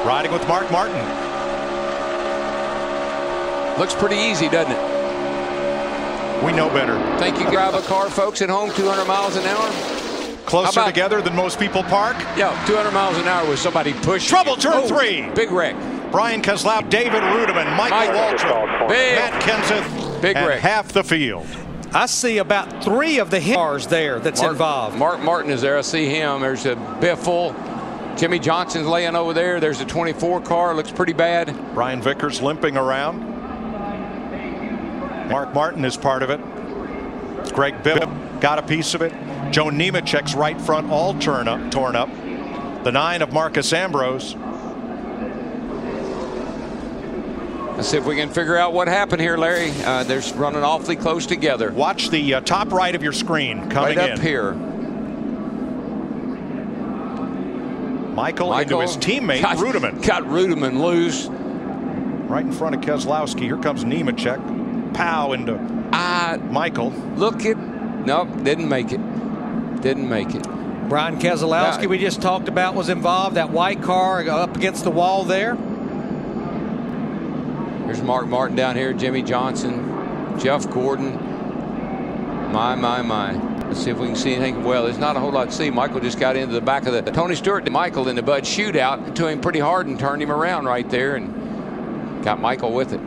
riding with Mark Martin. Looks pretty easy, doesn't it? We know better. Think you drive a car, folks, at home 200 miles an hour? Closer together than most people park? Yeah, 200 miles an hour with somebody pushing. Trouble, turn 3. Big wreck. Brian Kozlowski, David Rudeman, Michael Waltrip, Matt Kenseth, big and wreck. half the field. I see about 3 of the cars there that's involved. Mark Martin is there. I see him. There's a Biffle. Jimmy Johnson's laying over there. There's a 24 car. Looks pretty bad. Brian Vickers limping around. Mark Martin is part of it. Greg Biffle got a piece of it. Joe Nemechek's right front all torn up. The 9 of Marcus Ambrose. Let's see if we can figure out what happened here, Larry. They're running awfully close together. Watch the top right of your screen coming right up in. Here. Michael into his teammate Rudeman. Got Rudeman loose. Right in front of Keselowski. Here comes Nemechek. Pow into Michael. Look at. Nope, didn't make it. Didn't make it. Brian Keselowski, we just talked about, was involved. That white car up against the wall there. There's Mark Martin down here, Jimmy Johnson, Jeff Gordon. My. Let's see if we can see anything. Well, there's not a whole lot to see. Michael just got into the back of the Tony Stewart. Michael in the Bud shootout to him pretty hard and turned him around right there and got Michael with it.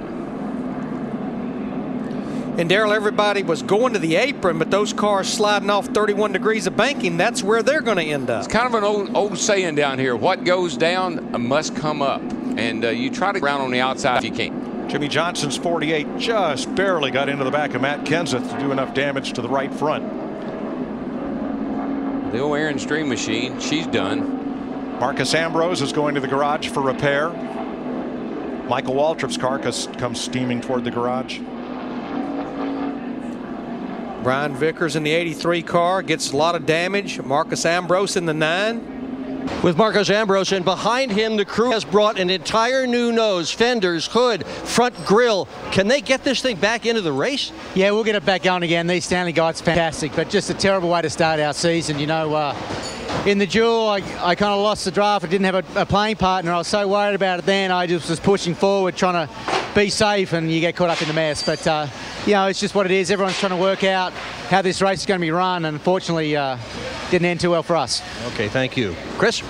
And Darrell, everybody was going to the apron, but those cars sliding off 31 degrees of banking, that's where they're going to end up. It's kind of an old saying down here. What goes down must come up. And you try to ground on the outside if you can. Jimmy Johnson's 48 just barely got into the back of Matt Kenseth to do enough damage to the right front. The old Aaron's Dream Machine, she's done. Marcus Ambrose is going to the garage for repair. Michael Waltrip's car comes steaming toward the garage. Brian Vickers in the 83 car gets a lot of damage. Marcus Ambrose in the 9. With Marcus Ambrose, and behind him the crew has brought an entire new nose, fenders, hood, front grille. Can they get this thing back into the race? Yeah, we'll get it back going again. These Stanley guides are fantastic, but just a terrible way to start our season. You know, in the duel, I kind of lost the draft. I didn't have a playing partner. I was so worried about it then. I just was pushing forward, trying to be safe, and you get caught up in the mess. But, you know, it's just what it is. Everyone's trying to work out how this race is going to be run, and unfortunately, didn't end too well for us. Okay, thank you. Chris?